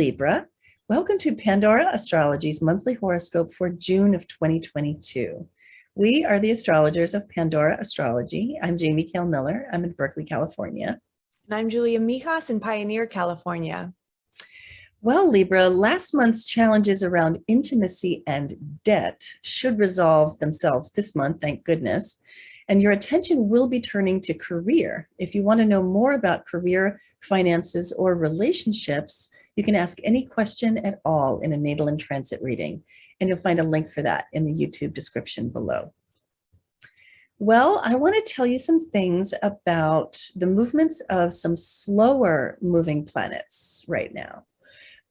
Libra. Welcome to Pandora Astrology's monthly horoscope for June of 2022. We are the astrologers of Pandora Astrology. I'm Jamie Kale Miller. I'm in Berkeley, California. And I'm Julia Mijas in Pioneer, California. Well, Libra, last month's challenges around intimacy and debt should resolve themselves this month, thank goodness. And your attention will be turning to career. If you want to know more about career, finances, or relationships, you can ask any question at all in a natal and transit reading. And you'll find a link for that in the YouTube description below. Well, I want to tell you some things about the movements of some slower moving planets right now.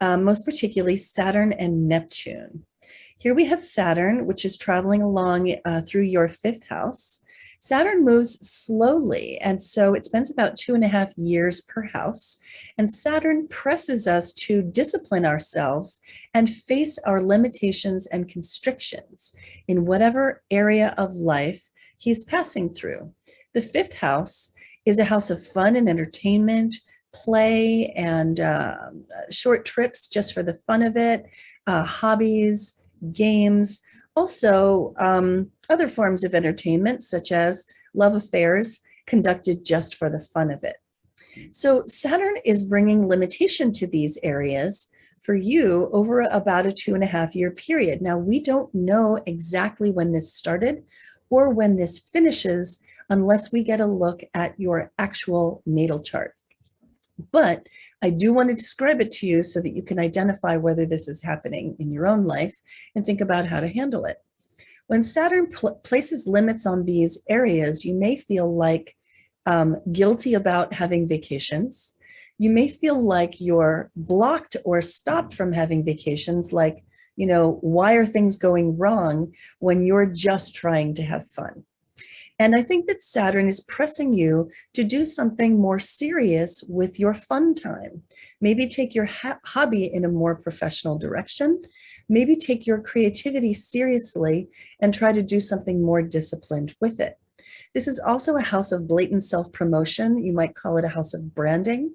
Most particularly Saturn and Neptune. Here we have Saturn, which is traveling along through your fifth house. Saturn moves slowly, and so it spends about 2.5 years per house. And Saturn presses us to discipline ourselves and face our limitations and constrictions in whatever area of life he's passing through. The fifth house is a house of fun and entertainment, play and short trips just for the fun of it, hobbies, games, also other forms of entertainment such as love affairs conducted just for the fun of it. So Saturn is bringing limitation to these areas for you over about a 2.5 year period. Now, we don't know exactly when this started or when this finishes unless we get a look at your actual natal chart. But I do want to describe it to you so that you can identify whether this is happening in your own life and think about how to handle it. When Saturn places limits on these areas, you may feel like guilty about having vacations. You may feel like you're blocked or stopped from having vacations, like, why are things going wrong when you're just trying to have fun? And I think that Saturn is pressing you to do something more serious with your fun time. Maybe take your hobby in a more professional direction. Maybe take your creativity seriously and try to do something more disciplined with it. This is also a house of blatant self-promotion. You might call it a house of branding.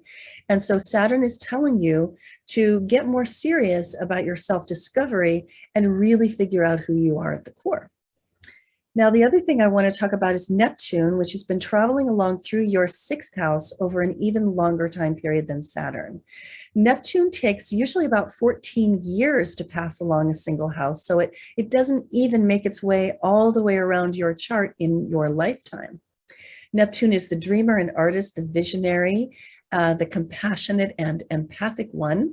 And so Saturn is telling you to get more serious about your self-discovery and really figure out who you are at the core. Now, the other thing I want to talk about is Neptune, which has been traveling along through your sixth house over an even longer time period than Saturn. Neptune takes usually about 14 years to pass along a single house, so it doesn't even make its way all the way around your chart in your lifetime. Neptune is the dreamer and artist, the visionary, the compassionate and empathic one.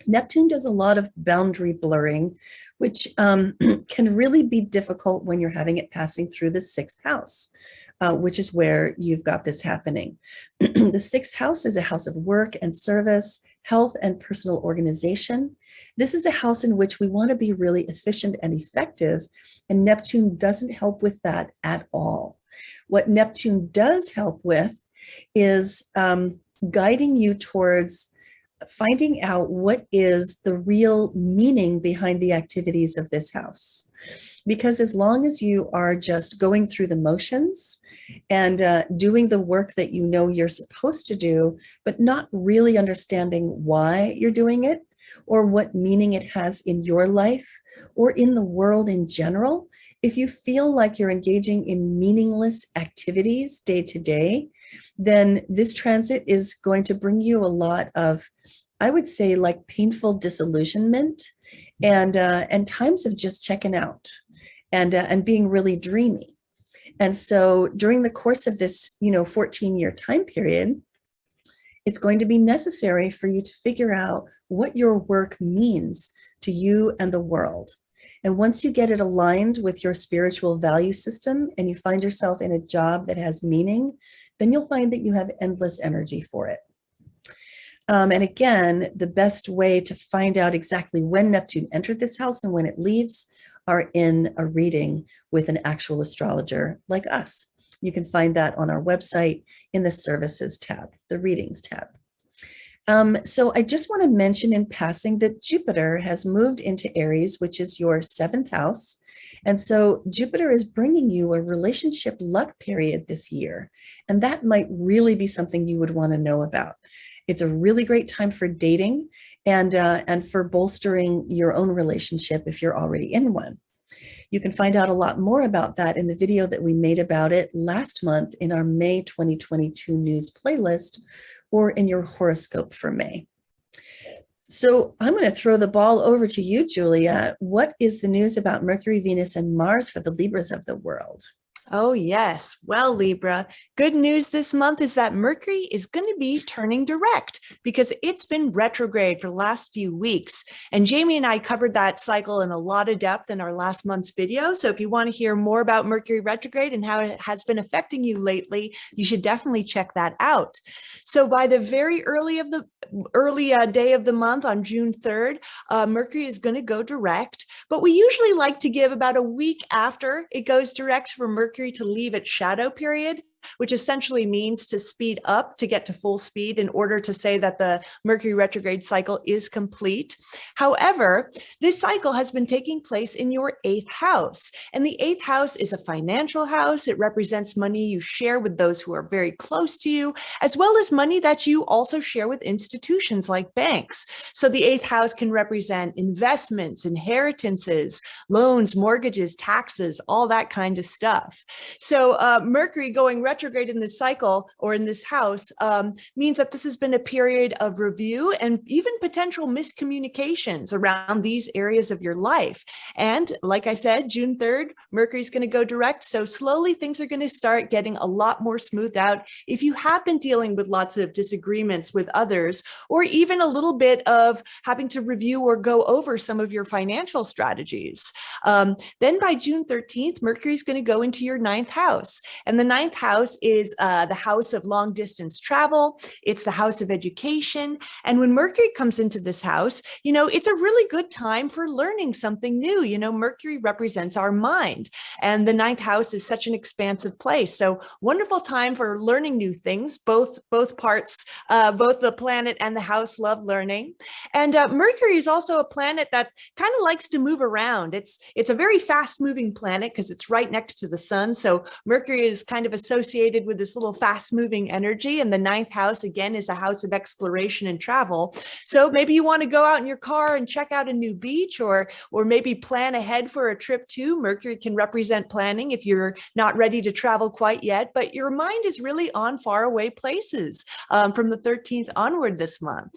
Neptune does a lot of boundary blurring, which can really be difficult when you're having it passing through the sixth house, which is where you've got this happening. The sixth house is a house of work and service, health and personal organization. This is a house in which we want to be really efficient and effective, and Neptune doesn't help with that at all. What Neptune does help with is guiding you towards finding out what is the real meaning behind the activities of this house. Because as long as you are just going through the motions and doing the work that you know you're supposed to do, but not really understanding why you're doing it or what meaning it has in your life or in the world in general, if you feel like you're engaging in meaningless activities day to day, then this transit is going to bring you a lot of, I would say, like painful disillusionment and times of just checking out and being really dreamy. And so during the course of this, 14-year time period, it's going to be necessary for you to figure out what your work means to you and the world. And once you get it aligned with your spiritual value system and you find yourself in a job that has meaning, then you'll find that you have endless energy for it. And again, the best way to find out exactly when Neptune entered this house and when it leaves are in a reading with an actual astrologer like us. You can find that on our website in the services tab, the readings tab. So I just want to mention in passing that Jupiter has moved into Aries, which is your seventh house. And so Jupiter is bringing you a relationship luck period this year. And that might really be something you would want to know about. It's a really great time for dating and for bolstering your own relationship if you're already in one. You can find out a lot more about that in the video that we made about it last month in our May 2022 news playlist or in your horoscope for May. So I'm going to throw the ball over to you, Julia. What is the news about Mercury, Venus, and Mars for the Libras of the world? Oh, yes. Well, Libra, good news this month is that Mercury is going to be turning direct because it's been retrograde for the last few weeks. And Jamie and I covered that cycle in a lot of depth in our last month's video. So if you want to hear more about Mercury retrograde and how it has been affecting you lately, you should definitely check that out. So by the very early day of the month on June 3rd, Mercury is going to go direct, but we usually like to give about a week after it goes direct for Mercury to leave its shadow period, which essentially means to speed up to get to full speed in order to say that the Mercury retrograde cycle is complete. However, this cycle has been taking place in your 8th house, and the 8th house is a financial house. It represents money you share with those who are very close to you, as well as money that you also share with institutions like banks. So the 8th house can represent investments, inheritances, loans, mortgages, taxes, all that kind of stuff. So Mercury going retrograde in this cycle or in this house means that this has been a period of review and even potential miscommunications around these areas of your life. And like I said, June 3rd, Mercury is going to go direct. So slowly things are going to start getting a lot more smoothed out. If you have been dealing with lots of disagreements with others, or even a little bit of having to review or go over some of your financial strategies, then by June 13th, Mercury is going to go into your 9th house. And the 9th house is the house of long distance travel. It's the house of education. And when Mercury comes into this house, it's a really good time for learning something new. Mercury represents our mind, and the 9th house is such an expansive place. So wonderful time for learning new things. Both parts, both the planet and the house love learning. And Mercury is also a planet that kind of likes to move around. It's a very fast moving planet because it's right next to the sun. So Mercury is kind of associated with this little fast moving energy. And the 9th house, again, is a house of exploration and travel. So maybe you want to go out in your car and check out a new beach, or maybe plan ahead for a trip too. Mercury can represent planning if you're not ready to travel quite yet, but your mind is really on faraway places from the 13th onward this month.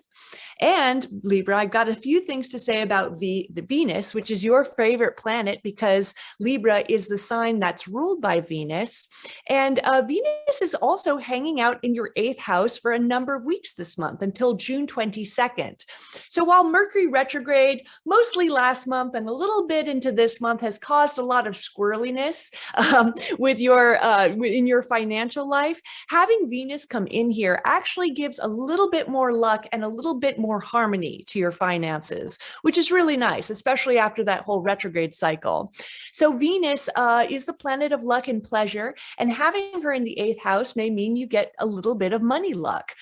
And Libra, I've got a few things to say about the Venus, which is your favorite planet because Libra is the sign that's ruled by Venus. And Venus is also hanging out in your 8th house for a number of weeks this month until June 22nd. So while Mercury retrograde, mostly last month and a little bit into this month, has caused a lot of squirreliness with in your financial life, having Venus come in here actually gives a little bit more luck and a little bit more harmony to your finances, which is really nice, especially after that whole retrograde cycle. So Venus is the planet of luck and pleasure, and having her in the 8th house may mean you get a little bit of money luck.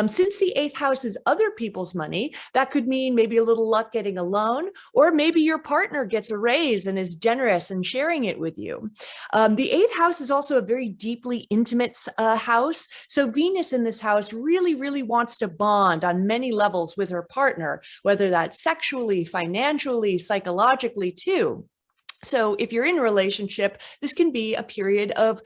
Since the 8th house is other people's money, that could mean maybe a little luck getting a loan, or maybe your partner gets a raise and is generous and sharing it with you. The 8th house is also a very deeply intimate house. So Venus in this house really, really wants to bond on many levels with her partner, whether that's sexually, financially, psychologically too. So if you're in a relationship, this can be a period of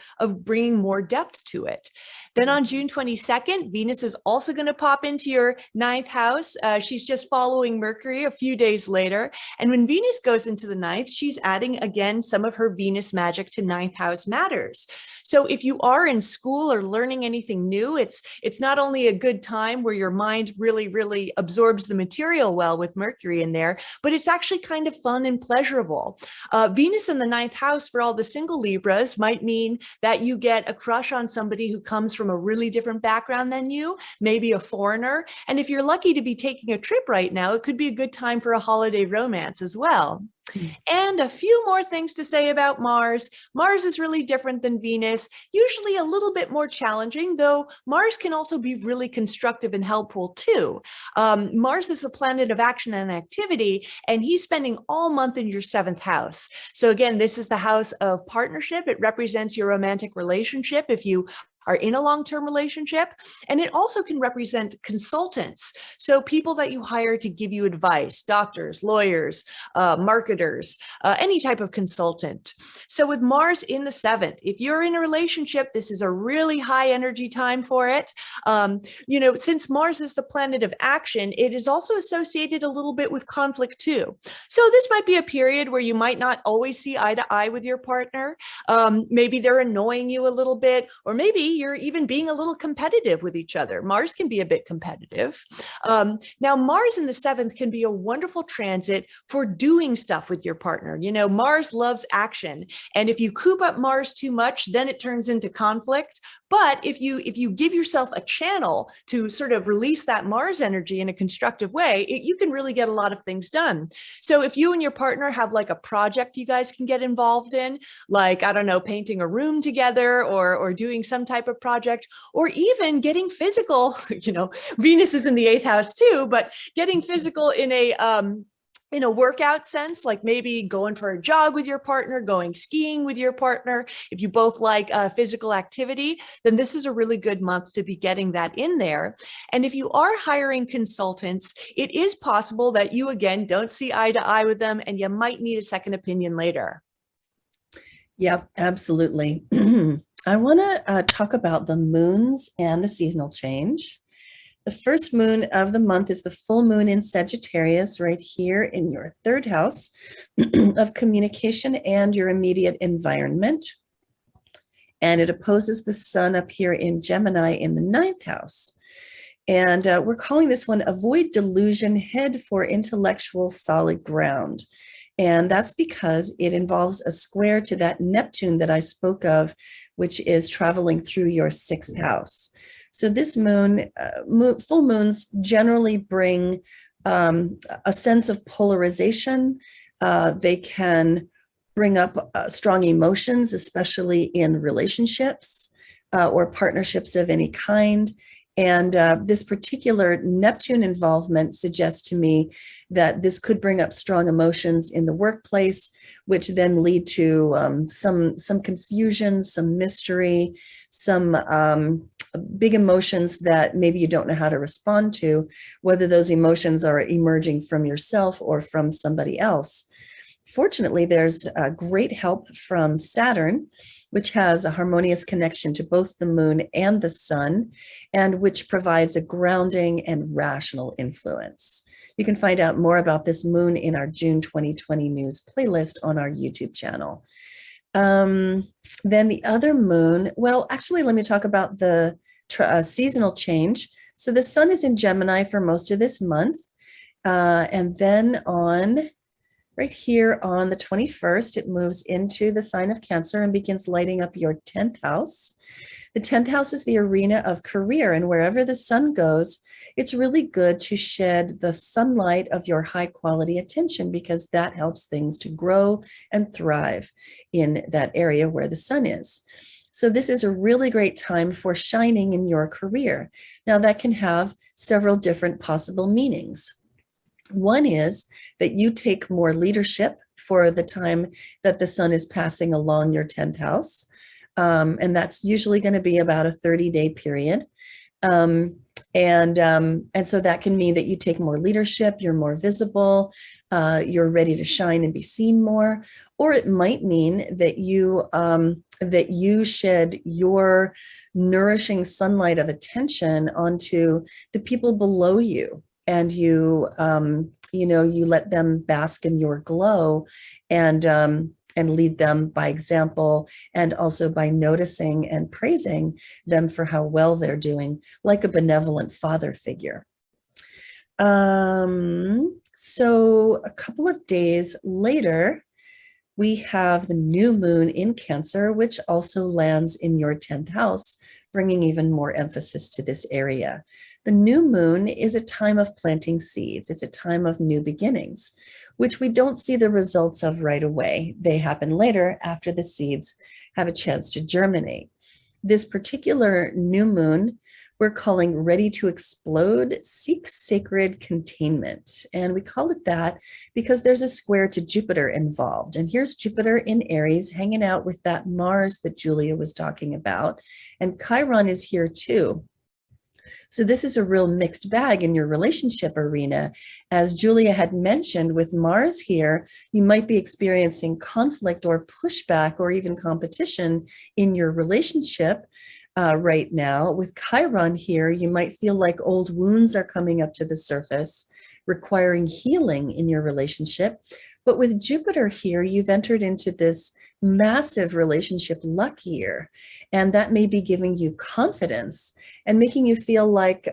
bringing more depth to it. Then on June 22nd, Venus is also going to pop into your 9th house. She's just following Mercury a few days later. And when Venus goes into the 9th, she's adding again some of her Venus magic to 9th house matters. So if you are in school or learning anything new, it's not only a good time where your mind really, really absorbs the material well with Mercury in there, but it's actually kind of fun and pleasurable. Venus in the 9th house for all the single Libras might mean that you get a crush on somebody who comes from a really different background than you, maybe a foreigner. And if you're lucky to be taking a trip right now, it could be a good time for a holiday romance as well. And a few more things to say about Mars. Mars is really different than Venus, usually a little bit more challenging, though Mars can also be really constructive and helpful too. Mars is the planet of action and activity, and he's spending all month in your 7th house. So again, this is the house of partnership. It represents your romantic relationship if you are in a long-term relationship. And it also can represent consultants. So people that you hire to give you advice, doctors, lawyers, marketers, any type of consultant. So with Mars in the 7th, if you're in a relationship, this is a really high energy time for it. Since Mars is the planet of action, it is also associated a little bit with conflict too. So this might be a period where you might not always see eye to eye with your partner. Maybe they're annoying you a little bit, or maybe you're even being a little competitive with each other. Mars can be a bit competitive. Now, Mars in the 7th can be a wonderful transit for doing stuff with your partner. Mars loves action. And if you coop up Mars too much, then it turns into conflict. But if you give yourself a channel to sort of release that Mars energy in a constructive way, you can really get a lot of things done. So if you and your partner have like a project you guys can get involved in, like, I don't know, painting a room together or doing some type of project, or even getting physical, Venus is in the 8th house too, but getting physical in a workout sense, like maybe going for a jog with your partner, going skiing with your partner. If you both like physical activity, then this is a really good month to be getting that in there. And if you are hiring consultants, it is possible that you, again, don't see eye to eye with them, and you might need a second opinion later. Yep, absolutely. I want to talk about the moons and the seasonal change. The first moon of the month is the full moon in Sagittarius, right here in your 3rd house of communication and your immediate environment. And it opposes the sun up here in Gemini in the 9th house. And we're calling this one Avoid Delusion, Head for Intellectual Solid Ground. And that's because it involves a square to that Neptune that I spoke of, which is traveling through your 6th house. So this full moons generally bring a sense of polarization. They can bring up strong emotions, especially in relationships or partnerships of any kind. And this particular Neptune involvement suggests to me that this could bring up strong emotions in the workplace, which then lead to some confusion, some mystery, some big emotions that maybe you don't know how to respond to, whether those emotions are emerging from yourself or from somebody else. Fortunately, there's great help from Saturn, which has a harmonious connection to both the moon and the sun, and which provides a grounding and rational influence. You can find out more about this moon in our June 2020 news playlist on our YouTube channel. Then the other moon, well, actually, let me talk about the seasonal change. So the sun is in Gemini for most of this month. And then right here on the 21st, it moves into the sign of Cancer and begins lighting up your 10th house. The 10th house is the arena of career, and wherever the sun goes, it's really good to shed the sunlight of your high quality attention, because that helps things to grow and thrive in that area where the sun is. So this is a really great time for shining in your career. Now, that can have several different possible meanings. One is that you take more leadership for the time that the sun is passing along your 10th house. And that's usually going to be about a 30-day period. And so that can mean that you take more leadership, you're more visible, you're ready to shine and be seen more. Or it might mean that you shed your nourishing sunlight of attention onto the people below you, and you let them bask in your glow, and lead them by example, and also by noticing and praising them for how well they're doing, like a benevolent father figure. So a couple of days later, we have the new moon in Cancer, which also lands in your 10th house, bringing even more emphasis to this area. The new moon is a time of planting seeds. It's a time of new beginnings, which we don't see the results of right away. They happen later, after the seeds have a chance to germinate. This particular new moon we're calling Ready to Explode, Seek Sacred Containment. And we call it that because there's a square to Jupiter involved. And here's Jupiter in Aries hanging out with that Mars that Julia was talking about. And Chiron is here too. So this is a real mixed bag in your relationship arena. As Julia had mentioned, with Mars here, you might be experiencing conflict or pushback or even competition in your relationship right now. With Chiron here, you might feel like old wounds are coming up to the surface, requiring healing in your relationship. But with Jupiter here, you've entered into this massive relationship luck year, and that may be giving you confidence and making you feel like,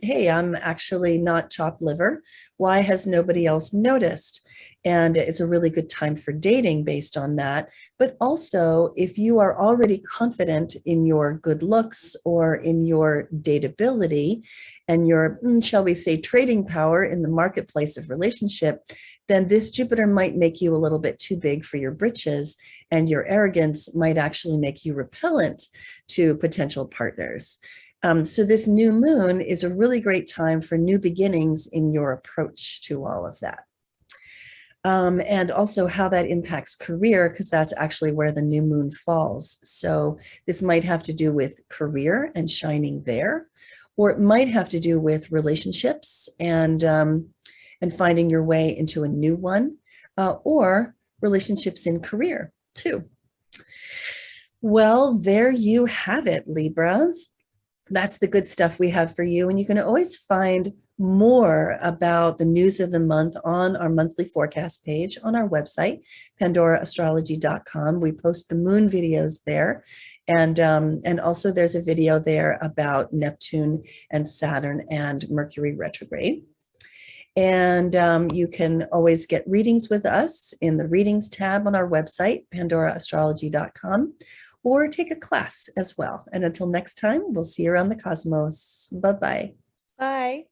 hey, I'm actually not chopped liver. Why has nobody else noticed? And it's a really good time for dating based on that. But also, if you are already confident in your good looks or in your dateability and your, shall we say, trading power in the marketplace of relationship, then this Jupiter might make you a little bit too big for your britches, and your arrogance might actually make you repellent to potential partners. So this new moon is a really great time for new beginnings in your approach to all of that. And also how that impacts career, because that's actually where the new moon falls. So this might have to do with career and shining there, or it might have to do with relationships and finding your way into a new one, or relationships in career too. Well, there you have it, Libra. That's the good stuff we have for you. And you can always find more about the news of the month on our monthly forecast page on our website, pandoraastrology.com. We post the moon videos there. And also there's a video there about Neptune and Saturn and Mercury retrograde. And you can always get readings with us in the readings tab on our website, pandoraastrology.com, or take a class as well. And until next time, we'll see you around the cosmos. Bye-bye. Bye.